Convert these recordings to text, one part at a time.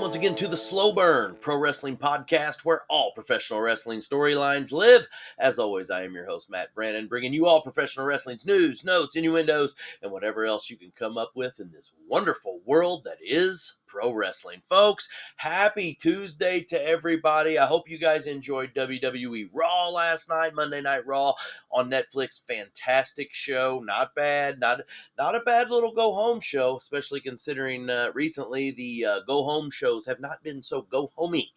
once again to the Slow Burn Pro Wrestling Podcast, where all professional wrestling storylines live. As always, I am your host, Matt Brannon, bringing you all professional wrestling's news, notes, innuendos, and whatever else you can come up with in this wonderful world that is pro wrestling. Folks, happy Tuesday to everybody. I hope you guys enjoyed WWE Raw last night, Monday Night Raw on Netflix. Fantastic show. Not bad. Not a bad little go-home show, especially considering recently the go-home shows have not been so go-homey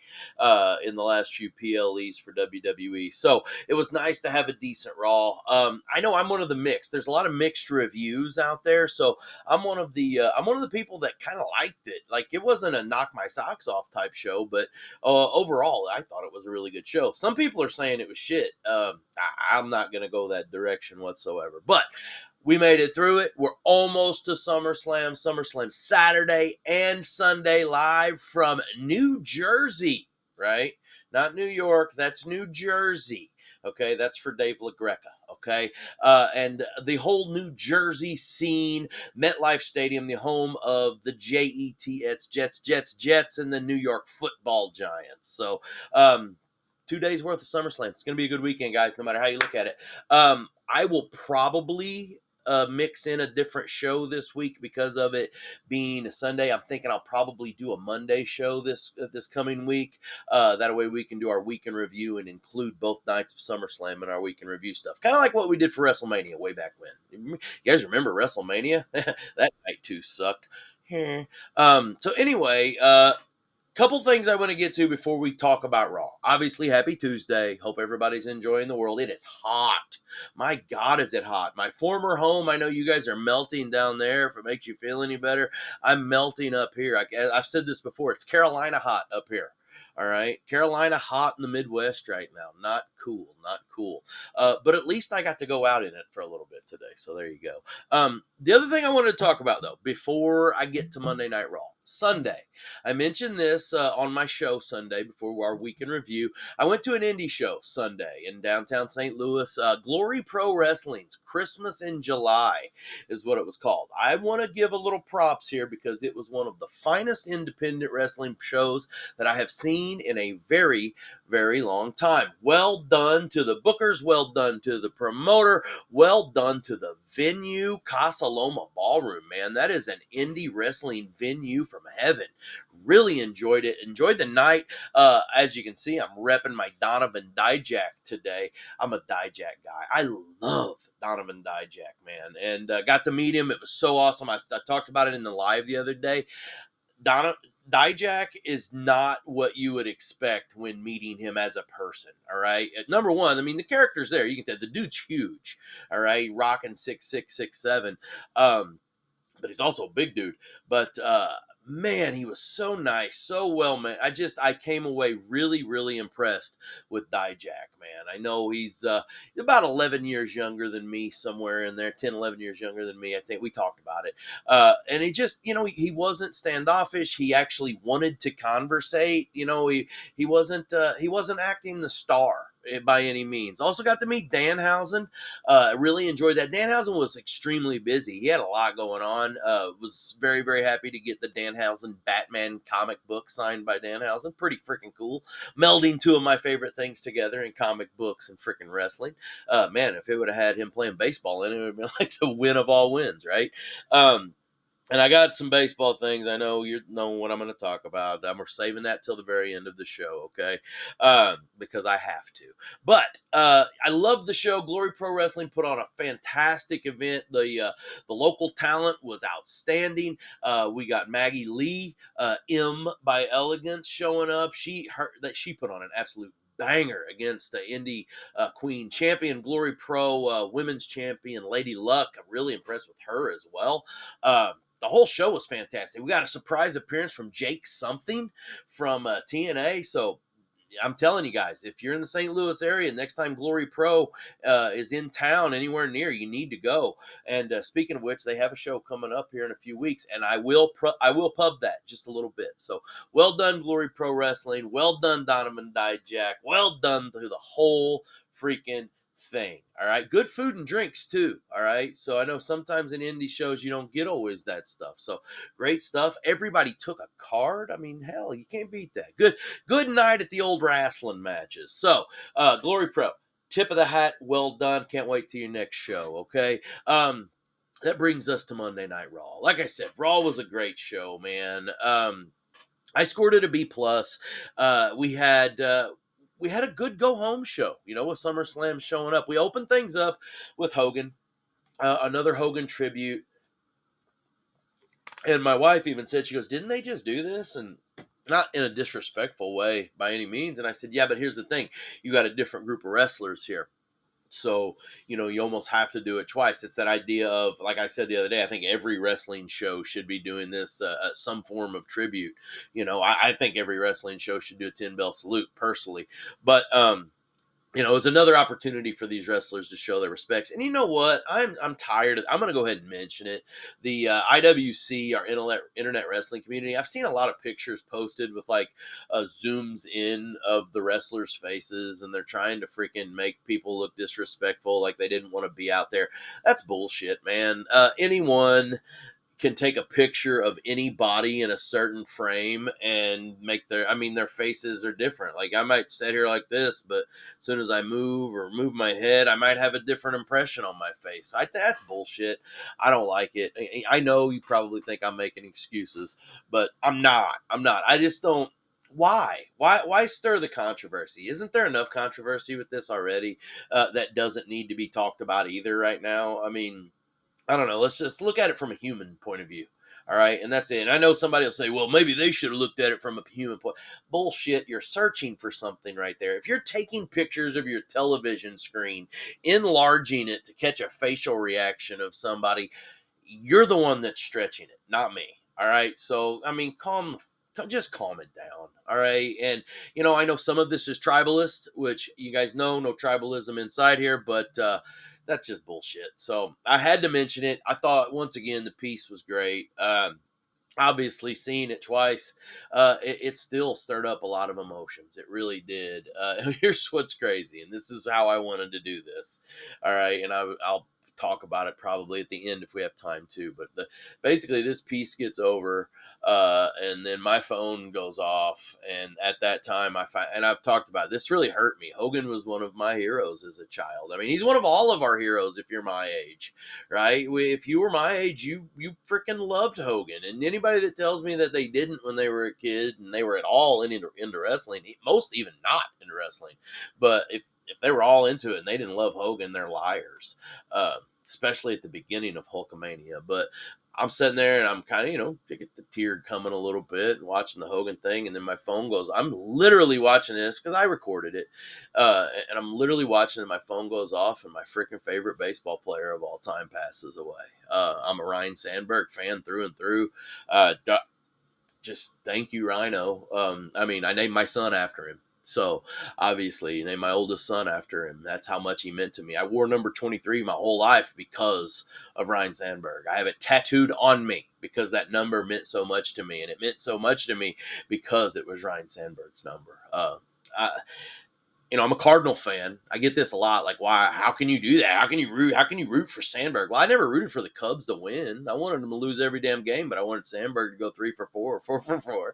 in the last few PLEs for WWE. So it was nice to have a decent Raw. I know I'm one of the mixed. There's a lot of mixed reviews out there, so I'm one of the people that kind of liked it. Like, it wasn't a knock my socks off type show, but overall, I thought it was a really good show. Some people are saying it was shit. I'm not going to go that direction whatsoever, but we made it through it. We're almost to SummerSlam. SummerSlam Saturday and Sunday live from New Jersey, right? Not New York. That's New Jersey. Okay, that's for Dave LaGreca. Okay, and the whole New Jersey scene, MetLife Stadium, the home of the Jets, and the New York Football Giants. So, 2 days worth of SummerSlam. It's going to be a good weekend, guys, no matter how you look at it. I will probably mix in a different show this week because of it being a Sunday. I'm thinking I'll probably do a Monday show this coming week. That way we can do our weekend review and include both nights of SummerSlam in our weekend review stuff. Kind of like what we did for WrestleMania way back when. You guys remember WrestleMania? That night too sucked. So anyway, couple things I want to get to before we talk about Raw. Obviously, happy Tuesday. Hope everybody's enjoying the world. It is hot. My God, is it hot. My former home, I know you guys are melting down there. If it makes you feel any better, I'm melting up here. I've said this before. It's Carolina hot up here. All right. Carolina hot in the Midwest right now. Not cool. Not cool. But at least I got to go out in it for a little bit today. So there you go. The other thing I wanted to talk about, though, before I get to Monday Night Raw, Sunday. I mentioned this on my show Sunday before our weekend review. I went to an indie show Sunday in downtown St. Louis. GloryPro Wrestling's Christmas in July is what it was called. I want to give a little props here because it was one of the finest independent wrestling shows that I have seen in a very, very long time. Well done to the bookers. Well done to the promoter. Well done to the venue. Casa Loma Ballroom, man. That is an indie wrestling venue from heaven. Really enjoyed it. Enjoyed the night. As you can see, I'm repping my Donovan Dijak today. I'm a Dijak guy. I love Donovan Dijak, man. And got to meet him. It was so awesome. I talked about it in the live the other day. Dijak is not what you would expect when meeting him as a person, all right? Number one, I mean, the character's there. You can tell the dude's huge, all right? Rocking 6'6", 6'7". But he's also a big dude. But man, he was so nice, so well, man. I came away really, really impressed with Dijak, man. I know he's about 11 years younger than me, somewhere in there, 10, 11 years younger than me. I think we talked about it. And he just, he wasn't standoffish. He actually wanted to conversate. He wasn't acting the star by any means. Also got to meet Danhausen. Really enjoyed that. Danhausen was extremely busy. He had a lot going on. Was very, very happy to get the Danhausen Batman comic book signed by Danhausen. Pretty freaking cool. Melding two of my favorite things together in comic books and freaking wrestling. Man, if it would have had him playing baseball in it, it would have been like the win of all wins, right? And I got some baseball things. I know you know what I'm going to talk about. I'm saving that till the very end of the show, okay? Because I have to. But I love the show. Glory Pro Wrestling put on a fantastic event. The local talent was outstanding. We got Maggie Lee, M by Elegance, showing up. She put on an absolute banger against the Indie Queen champion, Glory Pro women's champion, Lady Luck. I'm really impressed with her as well. The whole show was fantastic. We got a surprise appearance from Jake something from TNA. So I'm telling you guys, if you're in the St. Louis area, next time Glory Pro is in town, anywhere near, you need to go. And speaking of which, they have a show coming up here in a few weeks, and I will pub that just a little bit. So well done, Glory Pro Wrestling. Well done, Donovan Dijak. Well done to the whole freaking thing. All right. Good food and drinks too. All right. So I know sometimes in indie shows you don't get always that stuff. So great stuff. Everybody took a card. I mean, hell, you can't beat that. Good night at the old wrestling matches. So Glory Pro, tip of the hat, well done. Can't wait to your next show. Okay. That brings us to Monday Night Raw. Like I said, Raw was a great show, man. I scored it a B plus. We had a good go home show, with SummerSlam showing up. We opened things up with Hogan, another Hogan tribute, and my wife even said, she goes, "Didn't they just do this?" And not in a disrespectful way by any means. And I said, "Yeah, but here's the thing: you got a different group of wrestlers here." So, you almost have to do it twice. It's that idea of, like I said the other day, I think every wrestling show should be doing this, some form of tribute. I think every wrestling show should do a 10 bell salute personally. But, it's another opportunity for these wrestlers to show their respects. And you know what? I'm tired of. I'm going to go ahead and mention it. The IWC, our internet wrestling community. I've seen a lot of pictures posted with like zooms in of the wrestlers' faces, and they're trying to freaking make people look disrespectful, like they didn't want to be out there. That's bullshit, man. Anyone can take a picture of anybody in a certain frame and their faces are different. Like I might sit here like this, but as soon as I move or move my head, I might have a different impression on my face. That's bullshit. I don't like it. I know you probably think I'm making excuses, but I'm not. I just don't. Why stir the controversy? Isn't there enough controversy with this already that doesn't need to be talked about either right now? I mean, I don't know. Let's just look at it from a human point of view. All right. And that's it. And I know somebody will say, well, maybe they should have looked at it from a human point. Bullshit. You're searching for something right there. If you're taking pictures of your television screen, enlarging it to catch a facial reaction of somebody, you're the one that's stretching it, not me. All right. So, I mean, just calm it down. All right. And, I know some of this is tribalist, which you guys know, no tribalism inside here, but, that's just bullshit. So I had to mention it. I thought once again the piece was great. Obviously, seeing it twice, it still stirred up a lot of emotions. It really did. Here's what's crazy, and this is how I wanted to do this. All right, and I'll talk about it probably at the end if we have time to. But basically, this piece gets over, and then my phone goes off, and at that time, and I've talked about it, this really hurt me. Hogan was one of my heroes as a child. I mean, he's one of all of our heroes if you're my age, right? If you were my age, you freaking loved Hogan. And anybody that tells me that they didn't when they were a kid and they were at all into wrestling, most even not into wrestling, but if they were all into it and they didn't love Hogan, they're liars. Especially at the beginning of Hulkamania. But I'm sitting there and I'm kind of, get the tear coming a little bit and watching the Hogan thing. And then my phone goes, I'm literally watching this because I recorded it. And I'm literally watching and my phone goes off and my freaking favorite baseball player of all time passes away. I'm a Ryan Sandberg fan through and through. Just thank you, Rhino. I named my son after him. So obviously, named my oldest son after him. That's how much he meant to me. I wore number 23 my whole life because of Ryan Sandberg. I have it tattooed on me because that number meant so much to me. And it meant so much to me because it was Ryan Sandberg's number. I'm a Cardinal fan. I get this a lot. Like, why? How can you do that? How can you root? How can you root for Sandberg? Well, I never rooted for the Cubs to win. I wanted them to lose every damn game, but I wanted Sandberg to go 3-for-4 or 4-for-4.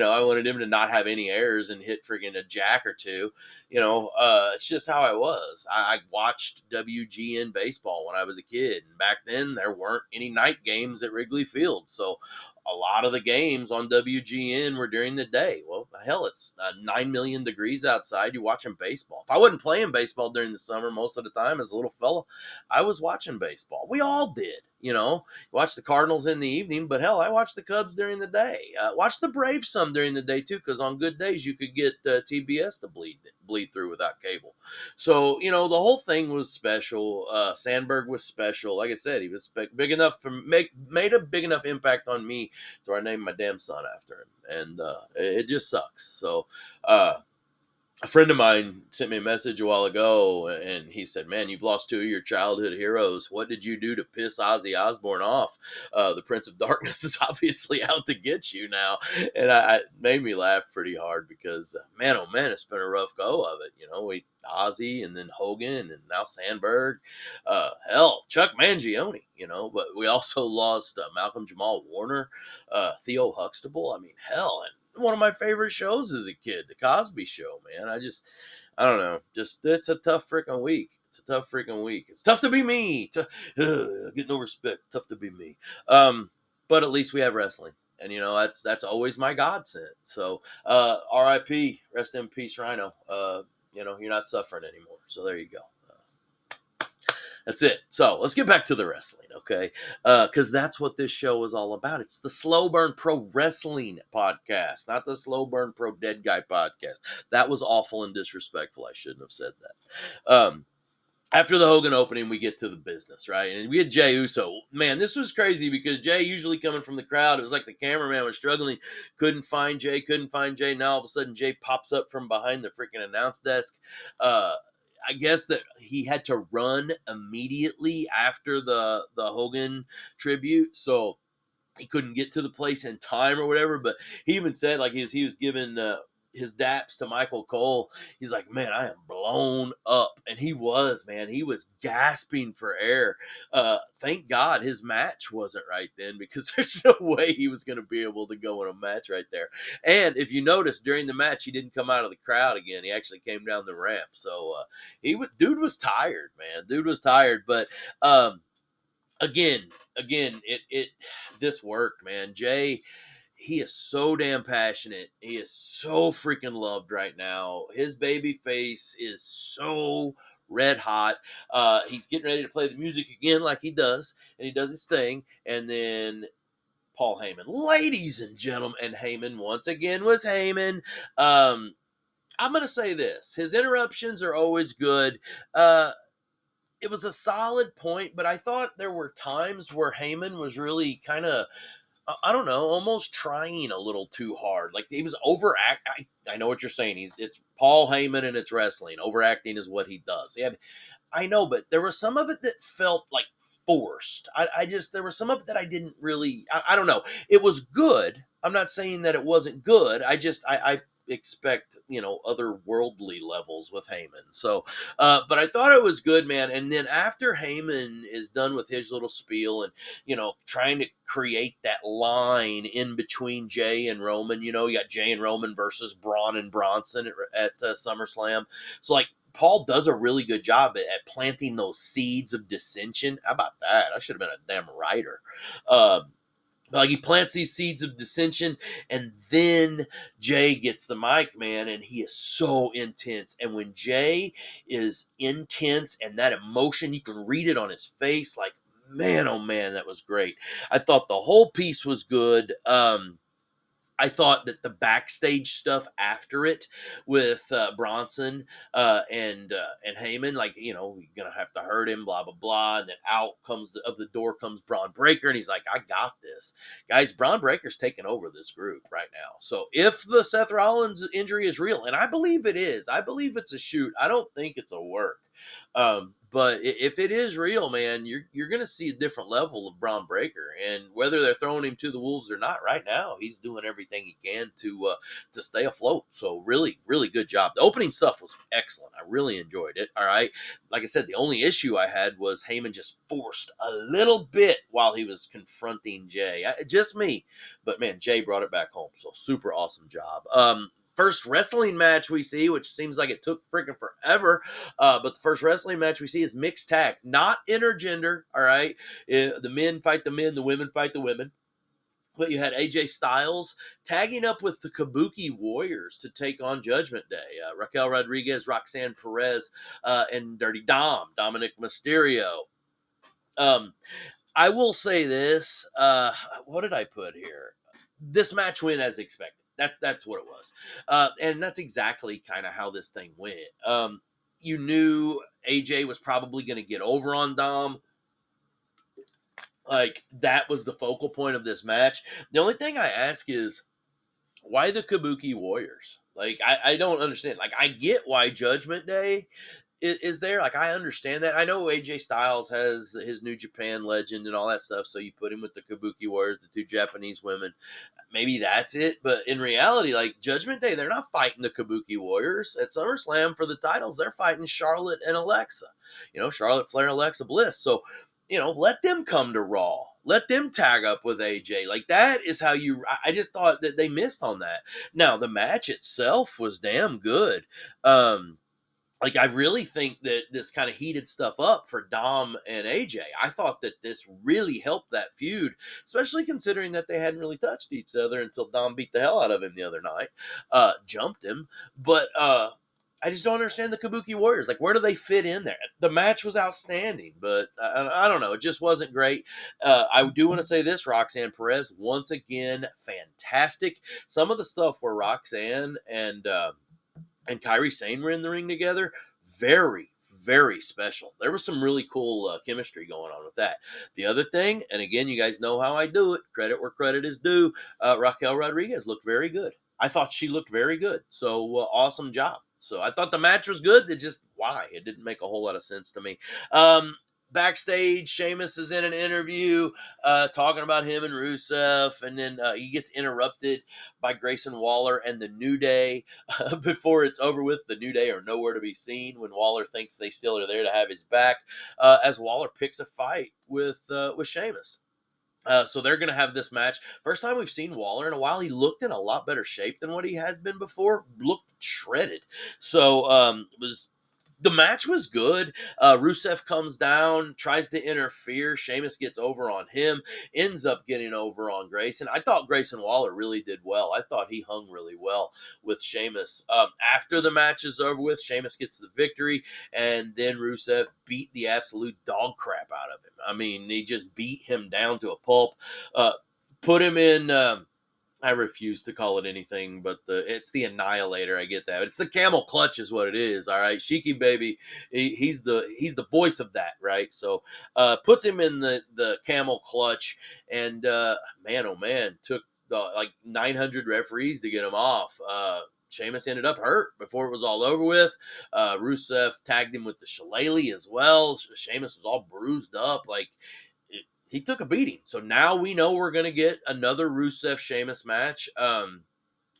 I wanted him to not have any errors and hit friggin' a jack or two. It's just how I was. I watched WGN baseball when I was a kid, and back then there weren't any night games at Wrigley Field, so a lot of the games on WGN were during the day. Well, hell, it's 9 million degrees outside. You're watching baseball. If I wasn't playing baseball during the summer most of the time as a little fella, I was watching baseball. We all did. Watch the Cardinals in the evening, but hell, I watched the Cubs during the day. Watch the Braves some during the day too, because on good days you could get TBS to bleed through without cable. So the whole thing was special. Sandberg was special. Like I said, he was big enough made a big enough impact on me, so I named my damn son after him, and it just sucks. So a friend of mine sent me a message a while ago, and he said, "Man, you've lost two of your childhood heroes. What did you do to piss Ozzy Osbourne off? The Prince of Darkness is obviously out to get you now." And it made me laugh pretty hard because, man, oh man, it's been a rough go of it. You know, we Ozzy and then Hogan and now Sandberg, hell, Chuck Mangione. You know, but we also lost Malcolm Jamal Warner, Theo Huxtable. I mean, hell, and one of my favorite shows as a kid, The Cosby Show, man. I don't know. Just, it's a tough freaking week. It's a tough freaking week. It's tough to be me. Get no respect. Tough to be me. But at least we have wrestling. And you know, that's always my godsend. So RIP, rest in peace, Rhino. You know, you're not suffering anymore. So there you go. That's it. So let's get back to the wrestling, okay? Because that's what this show is all about. It's the Slow Burn Pro Wrestling podcast, not the Slow Burn Pro Dead Guy podcast. That was awful and disrespectful. I shouldn't have said that. After the Hogan opening, we get to the business, right? And we had Jey Uso. Man, this was crazy because Jey, usually coming from the crowd, it was like the cameraman was struggling, couldn't find Jey. Now all of a sudden, Jey pops up from behind the freaking announce desk. I guess that he had to run immediately after the Hogan tribute, so he couldn't get to the place in time or whatever. But he even said, like, he was giving his daps to Michael Cole. He's like, "Man, I am blown up," and he was, man. He was gasping for air. Thank God his match wasn't right then, because there's no way he was going to be able to go in a match right there. And if you notice, during the match, he didn't come out of the crowd again. He actually came down the ramp. So dude was tired, man. Dude was tired, but. Again, it this worked, man. Jey, he is so damn passionate. He is so freaking loved right now. His baby face is so red hot. He's getting ready to play the music again, like he does, and he does his thing. And then Paul Heyman, ladies and gentlemen, and Heyman once again was Heyman. I'm gonna say this: his interruptions are always good. It was a solid point, but I thought there were times where Heyman was really kind of, I don't know, almost trying a little too hard. Like he was overact. I know what you're saying. It's Paul Heyman and it's wrestling. Overacting is what he does. Yeah, I know, but there was some of it that felt like forced. I just, there was some of it that I didn't really, I don't know. It was good. I'm not saying that it wasn't good. I expect, you know, otherworldly levels with Heyman. So, but I thought it was good, man. And then after Heyman is done with his little spiel and, you know, trying to create that line in between Jey and Roman, you know, you got Jey and Roman versus Braun and Bronson at SummerSlam. So, like, Paul does a really good job at planting those seeds of dissension. How about that? I should have been a damn writer. Like, he plants these seeds of dissension, and then Jey gets the mic, man, and he is so intense. And when Jey is intense and that emotion, you can read it on his face. Like, man, oh man, that was great. I thought the whole piece was good. I thought that the backstage stuff after it with Bronson and Heyman, like, you know, you're gonna have to hurt him, blah blah blah, and then out comes of the door comes Braun Breaker, and he's like, "I got this, guys." Braun Breaker's taking over this group right now. So if the Seth Rollins injury is real, and I believe it is, I believe it's a shoot. I don't think it's a work. But if it is real, man, you're going to see a different level of Braun Breaker, and whether they're throwing him to the wolves or not, right now he's doing everything he can to stay afloat. So really, really good job. The opening stuff was excellent. I really enjoyed it. All right, like I said, the only issue I had was Heyman just forced a little bit while he was confronting Jey. Just me, but man, Jey brought it back home. So super awesome job. First wrestling match we see, which seems like it took freaking forever. But the first wrestling match we see is mixed tag, not intergender. All right. The men fight the men, the women fight the women. But you had AJ Styles tagging up with the Kabuki Warriors to take on Judgment Day. Raquel Rodriguez, Roxanne Perez, and Dirty Dom, Dominic Mysterio. I will say this. What did I put here? This match went as expected. That's what it was, and that's exactly kind of how this thing went. You knew AJ was probably going to get over on Dom. Like, that was the focal point of this match. The only thing I ask is, why the Kabuki Warriors? Like, I don't understand. Like, I get why Judgment Day is there. Like, I understand that. I know AJ Styles has his New Japan Legend and all that stuff. So you put him with the Kabuki Warriors, the two Japanese women. Maybe that's it. But in reality, like Judgment Day, they're not fighting the Kabuki Warriors at SummerSlam for the titles. They're fighting Charlotte and Alexa. Charlotte Flair and Alexa Bliss. So let them come to Raw. Let them tag up with AJ. Like that is how you. I just thought that they missed on that. Now the match itself was damn good. Like I really think that this kind of heated stuff up for Dom and AJ. I thought that this really helped that feud, especially considering that they hadn't really touched each other until Dom beat the hell out of him the other night, jumped him. But I just don't understand the Kabuki Warriors. Like, where do they fit in there? The match was outstanding, but I don't know. It just wasn't great. I do want to say this: Roxanne Perez once again fantastic. Some of the stuff where Roxanne and Kyrie Sane were in the ring together, very, very special. There was some really cool chemistry going on with that. The other thing, and again, you guys know how I do it, credit where credit is due, Raquel Rodriguez looked very good. I thought she looked very good. So awesome job. So I thought the match was good. It just, why? It didn't make a whole lot of sense to me. Backstage, Sheamus is in an interview talking about him and Rusev, and then he gets interrupted by Grayson Waller and the New Day. Before it's over with, the New Day are nowhere to be seen when Waller thinks they still are there to have his back, as Waller picks a fight with Sheamus. So they're going to have this match. First time we've seen Waller in a while. He looked in a lot better shape than what he had been before. Looked shredded. So the match was good. Rusev comes down, tries to interfere. Sheamus gets over on him, ends up getting over on Grayson. I thought Grayson Waller really did well. I thought he hung really well with Sheamus. After the match is over with, Sheamus gets the victory, and then Rusev beat the absolute dog crap out of him. I mean, he just beat him down to a pulp, put him in. I refuse to call it anything, but it's the Annihilator. I get that. But it's the Camel Clutch, is what it is. All right, Shiki baby, he's the voice of that, right? So, puts him in the Camel Clutch, and man, oh man, took like 900 referees to get him off. Sheamus ended up hurt before it was all over with. Rusev tagged him with the Shillelagh as well. Sheamus was all bruised up, like he took a beating. So now we know we're going to get another Rusev Sheamus match. I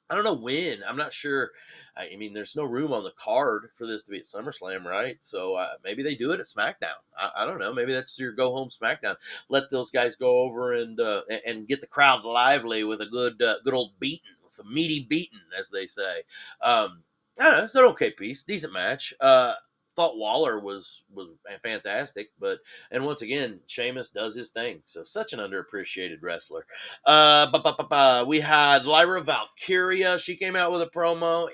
don't know when. I'm not sure. I mean, there's no room on the card for this to be at SummerSlam, right? So maybe they do it at SmackDown. I don't know. Maybe that's your go home SmackDown. Let those guys go over and get the crowd lively with a good old beating, with a meaty beating, as they say. I don't know. It's an okay piece, decent match. Thought Waller was fantastic, and once again, Sheamus does his thing. So such an underappreciated wrestler. We had Lyra Valkyria. She came out with a promo.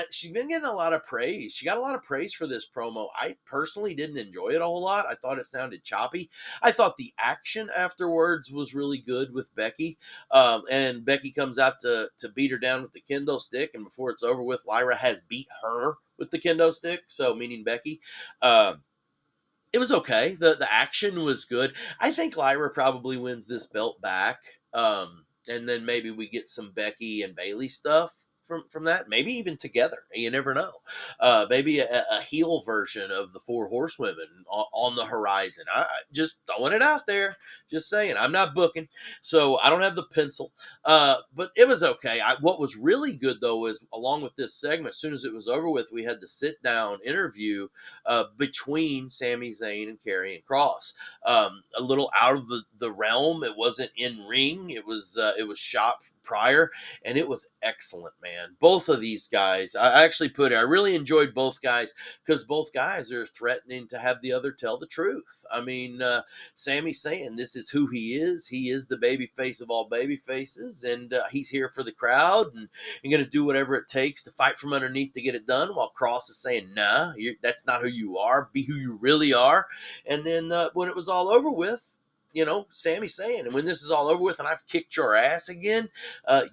She's been getting a lot of praise. She got a lot of praise for this promo. I personally didn't enjoy it a whole lot. I thought it sounded choppy. I thought the action afterwards was really good with Becky. And Becky comes out to beat her down with the kendo stick, and before it's over with, Lyra has beat her with the kendo stick. So meaning Becky. It was okay. The action was good. I think Lyra probably wins this belt back. And then maybe we get some Becky and Bailey stuff from that. Maybe even together. You never know. Maybe a heel version of the Four Horsewomen on the horizon. I just throwing it out there. Just saying. I'm not booking, so I don't have the pencil. But it was okay. What was really good though is, along with this segment, as soon as it was over with, we had the sit down interview between Sami Zayn and Karrion Kross. A little out of the realm. It wasn't in ring. It was shot prior, and it was excellent, man. Both of these guys, I actually put it, I really enjoyed both guys, because both guys are threatening to have the other tell the truth. I mean, Sammy's saying this is who he is. He is the baby face of all baby faces, and he's here for the crowd, and you're going to do whatever it takes to fight from underneath to get it done, while Cross is saying, nah, that's not who you are. Be who you really are. And then when it was all over with, Sammy's saying, and when this is all over with and I've kicked your ass again,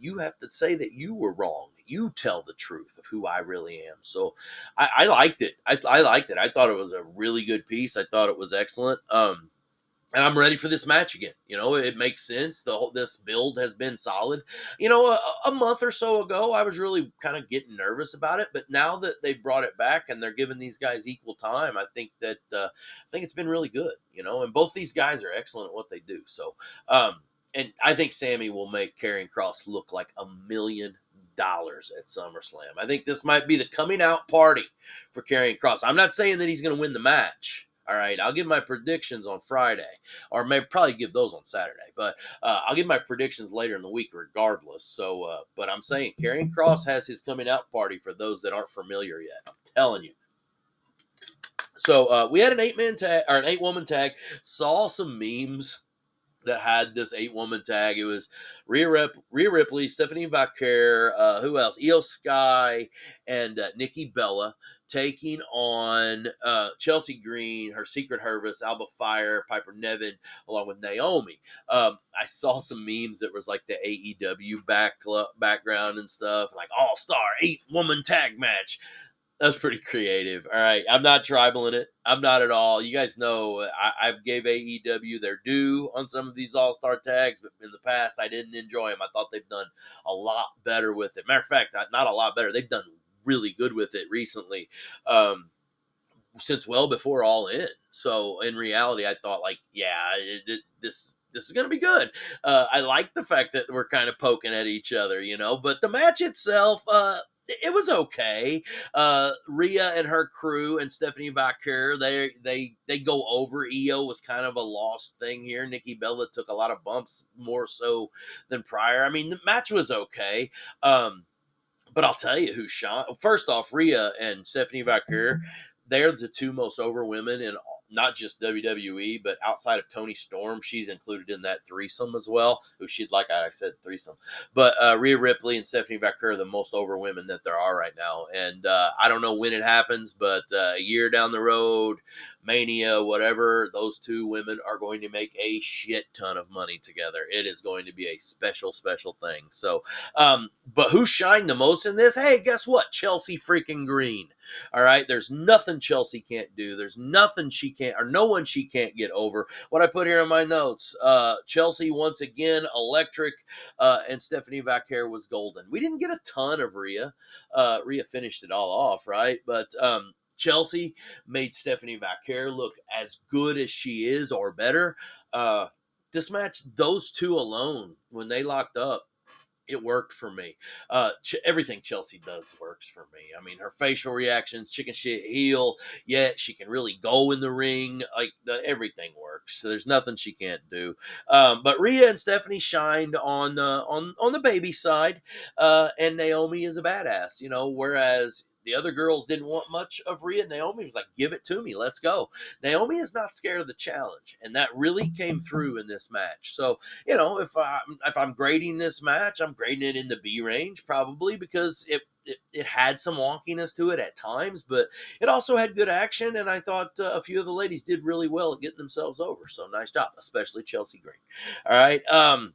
you have to say that you were wrong. You tell the truth of who I really am. So I liked it. I liked it. I thought it was a really good piece. I thought it was excellent. and I'm ready for this match again. It makes sense. This build has been solid. A month or so ago, I was really kind of getting nervous about it, but now that they've brought it back and they're giving these guys equal time, I think it's been really good. And both these guys are excellent at what they do. So, and I think Sammy will make Karrion Kross look like $1 million at SummerSlam. I think this might be the coming out party for Karrion Kross. I'm not saying that he's going to win the match. All right, I'll give my predictions on Friday, or maybe probably give those on Saturday. But I'll give my predictions later in the week, regardless. So, but I'm saying Karrion Kross has his coming out party for those that aren't familiar yet. I'm telling you. So we had an 8-man tag or an 8-woman tag. Saw some memes that had this 8-woman tag. It was Rhea Ripley, Stephanie Vaquer, who else? Io Sky, and Nikki Bella taking on Chelsea Green, her Secret Hervis, Alba Fire, Piper Niven, along with Naomi. I saw some memes that was like the AEW background and stuff, like all-star 8-woman tag match. That's pretty creative. All right. I'm not tribaling it. I'm not at all. You guys know I've gave AEW their due on some of these all-star tags, but in the past, I didn't enjoy them. I thought they've done a lot better with it. Matter of fact, not a lot better. They've done really good with it recently, since well before All In. So in reality, I thought like, yeah, this is going to be good. I like the fact that we're kind of poking at each other, but the match itself, it was okay. Rhea and her crew and Stephanie Vaquer, they go over. Io was kind of a lost thing here. Nikki Bella took a lot of bumps more so than prior. I mean, the match was okay. But I'll tell you who shot. First off, Rhea and Stephanie Vaquer, they're the two most over women in not just WWE, but outside of Toni Storm, she's included in that threesome as well. Who she'd like I said threesome, but Rhea Ripley and Stephanie Vaquer are the most over women that there are right now. And I don't know when it happens, but a year down the road, Mania, whatever, those two women are going to make a shit ton of money together. It is going to be a special, special thing. So, but who shined the most in this? Hey, guess what? Chelsea freaking Green. All right. There's nothing Chelsea can't do. There's nothing she can't, or no one she can't get over. What I put here in my notes, Chelsea once again, electric, and Stephanie Vaquer was golden. We didn't get a ton of Rhea. Rhea finished it all off, right? But Chelsea made Stephanie Vaquer look as good as she is or better. This match, those two alone, when they locked up, it worked for me. Everything Chelsea does works for me. I mean, her facial reactions, chicken shit heel, yet she can really go in the ring. Like everything works. So there's nothing she can't do. But Rhea and Stephanie shined on the baby side, and Naomi is a badass. Whereas the other girls didn't want much of Rhea. Naomi was like, "Give it to me, let's go." Naomi is not scared of the challenge, and that really came through in this match. So if I'm grading this match, I'm grading it in the B range probably because it had some wonkiness to it at times, but it also had good action, and I thought a few of the ladies did really well at getting themselves over. So nice job, especially Chelsea Green. All right.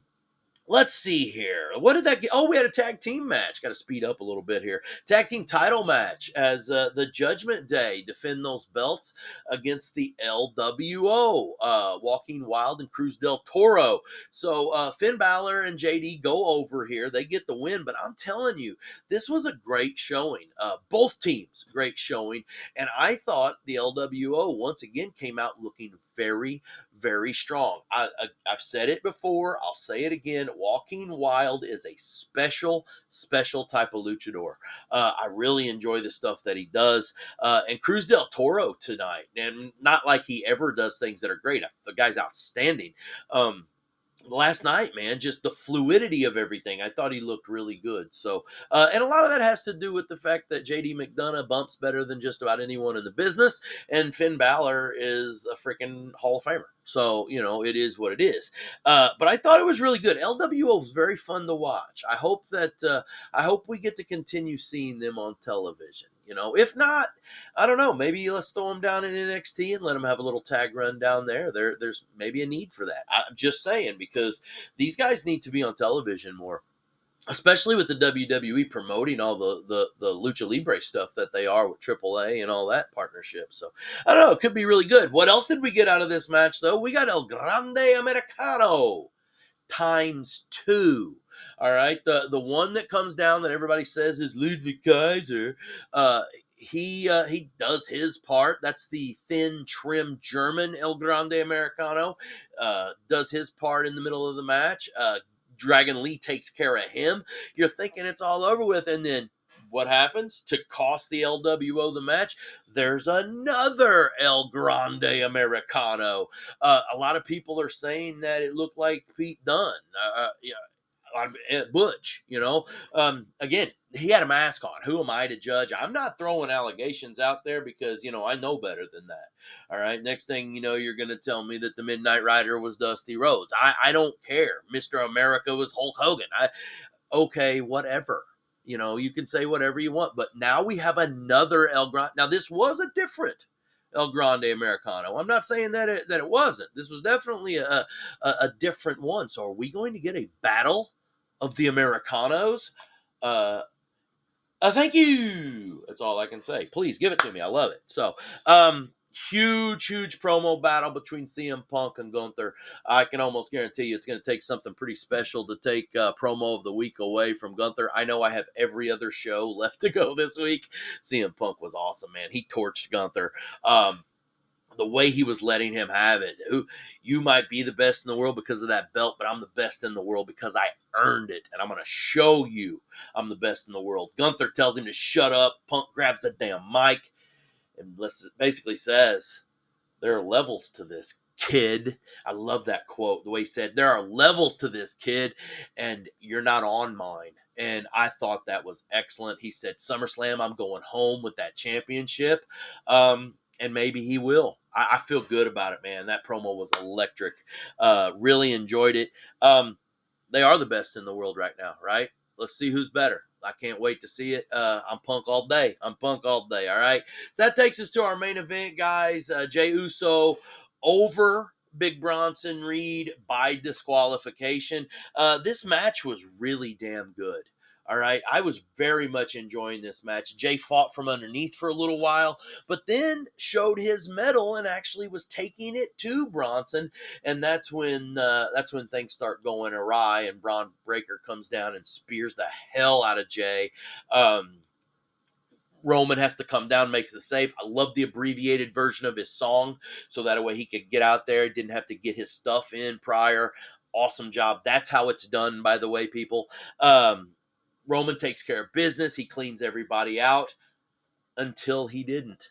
Let's see here. What did that get? Oh, we had a tag team match. Got to speed up a little bit here. Tag team title match as the Judgment Day defend those belts against the LWO, Walking Wild and Cruz del Toro. So Finn Balor and JD go over here. They get the win, but I'm telling you, this was a great showing. Both teams, great showing. And I thought the LWO once again came out looking very, very strong. I've said it before. I'll say it again. Walking Wild is a special, special type of luchador. I really enjoy the stuff that he does. And Cruz del Toro tonight, and not like he ever does things that are great. The guy's outstanding. Last night, man, just the fluidity of everything. I thought he looked really good. So, and a lot of that has to do with the fact that JD McDonough bumps better than just about anyone in the business, and Finn Balor is a freaking Hall of Famer. So, it is what it is. But I thought it was really good. LWO was very fun to watch. I hope we get to continue seeing them on television. If not, I don't know. Maybe let's throw them down in NXT and let them have a little tag run down there. There's maybe a need for that. I'm just saying because these guys need to be on television more. especially with the WWE promoting all the Lucha Libre stuff that they are with AAA and all that partnership. So I don't know, it could be really good. What else did we get out of this match though? We got El Grande Americano times two. All right, the one that comes down that everybody says is Ludwig Kaiser. Uh, he does his part. That's the thin, trim German El Grande Americano. Does his part in the middle of the match. Dragon Lee takes care of him. You're thinking it's all over with, and then what happens to cost the LWO the match? There's another El Grande Americano. A lot of people are saying that it looked like Pete Dunne. Yeah, Butch, again, he had a mask on. Who am I to judge? I'm not throwing allegations out there because, I know better than that. All right. Next thing you know, you're going to tell me that the Midnight Rider was Dusty Rhodes. I don't care. Mr. America was Hulk Hogan. Okay, whatever. You can say whatever you want, but now we have another El Grande. Now, this was a different El Grande Americano. I'm not saying that it wasn't. This was definitely a different one. So, are we going to get a battle of the Americanos? Uh, thank you. That's all I can say. Please give it to me. I love it. So, huge promo battle between CM Punk and Gunther. I can almost guarantee you it's going to take something pretty special to take promo of the week away from Gunther. I know I have every other show left to go this week. CM Punk was awesome, man. He torched Gunther. The way he was letting him have it. You might be the best in the world because of that belt, but I'm the best in the world because I earned it, and I'm going to show you I'm the best in the world. Gunther tells him to shut up. Punk grabs the damn mic and basically says, there are levels to this, kid. I love that quote, the way he said, there are levels to this, kid, and you're not on mine. And I thought that was excellent. He said, SummerSlam, I'm going home with that championship. And maybe he will. I feel good about it, man. That promo was electric. Really enjoyed it. They are the best in the world right now, right? Let's see who's better. I can't wait to see it. I'm Punk all day. I'm Punk all day. All right. So that takes us to our main event, guys. Jey Uso over Big Bronson Reed by disqualification. This match was really damn good. All right. I was very much enjoying this match. Jay fought from underneath for a little while, but then showed his mettle and actually was taking it to Bronson. And that's when things start going awry, and Braun Breaker comes down and spears the hell out of Jay. Roman has to come down, makes the save. I love the abbreviated version of his song, so that way he could get out there, didn't have to get his stuff in prior. Awesome job. That's how it's done, by the way, people. Roman takes care of business. He cleans everybody out until he didn't,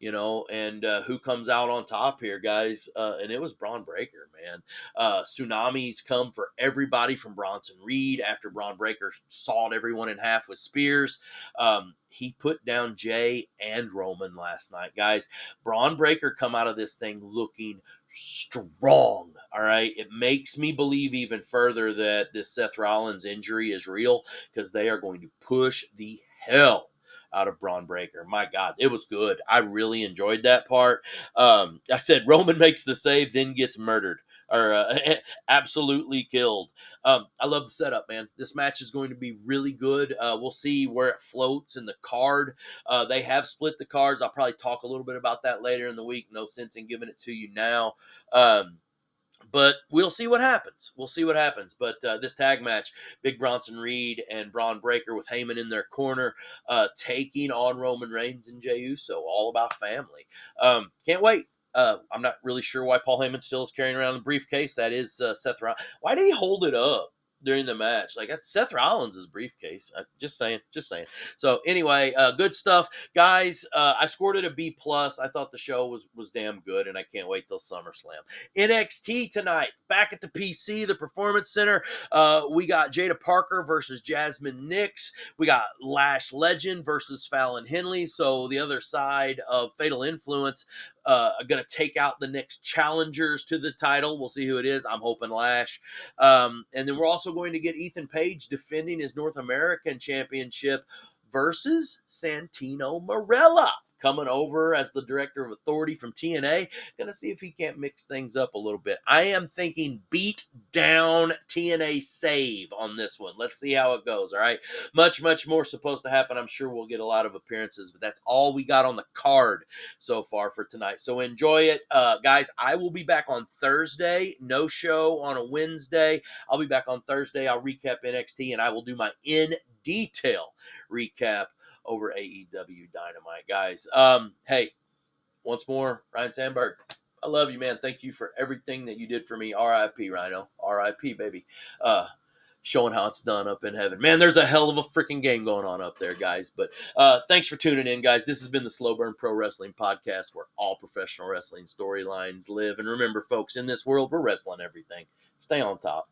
and who comes out on top here, guys? And it was Braun Breaker, man. Tsunamis come for everybody from Bronson Reed after Braun Breaker sawed everyone in half with spears. He put down Jay and Roman last night, guys. Braun Breaker come out of this thing looking strong. All right. It makes me believe even further that this Seth Rollins injury is real, because they are going to push the hell out of Braun Breaker. My God, it was good. I really enjoyed that part. I said Roman makes the save, then gets murdered, or absolutely killed. I love the setup, man. This match is going to be really good. We'll see where it floats in the card. They have split the cards. I'll probably talk a little bit about that later in the week. No sense in giving it to you now. But we'll see what happens. We'll see what happens. But this tag match, Big Bronson Reed and Braun Breaker with Heyman in their corner, taking on Roman Reigns and Jey Uso, all about family. Can't wait. I'm not really sure why Paul Heyman still is carrying around the briefcase. That is Seth Rollins. Why did he hold it up during the match? Like, that's Seth Rollins' briefcase. Just saying. So anyway, good stuff, guys. I scored it a B plus. I thought the show was damn good, and I can't wait till SummerSlam. NXT tonight, back at the PC, the Performance Center. We got Jada Parker versus Jasmine Nix. We got Lash Legend versus Fallon Henley. So the other side of Fatal Influence are going to take out the next challengers to the title. We'll see who it is. I'm hoping Lash. And then we're also going to get Ethan Page defending his North American Championship versus Santino Marella. coming over as the director of authority from TNA. Gonna see if he can't mix things up a little bit. I am thinking beat down TNA save on this one. Let's see how it goes. All right. Much more supposed to happen. I'm sure we'll get a lot of appearances, but that's all we got on the card so far for tonight. So enjoy it. Guys, I will be back on Thursday. No show on a Wednesday. I'll be back on Thursday. I'll recap NXT and I will do my in detail recap over AEW Dynamite, guys. Hey, once more, Ryan Sandberg, I love you, man. Thank you for everything that you did for me. R.I.P. Rhino. R.I.P. baby. Showing how it's done up in heaven. Man, there's a hell of a freaking game going on up there, guys. But thanks for tuning in, guys. This has been the Slow Burn Pro Wrestling Podcast, where all professional wrestling storylines live. And remember, folks, in this world, we're wrestling everything. Stay on top.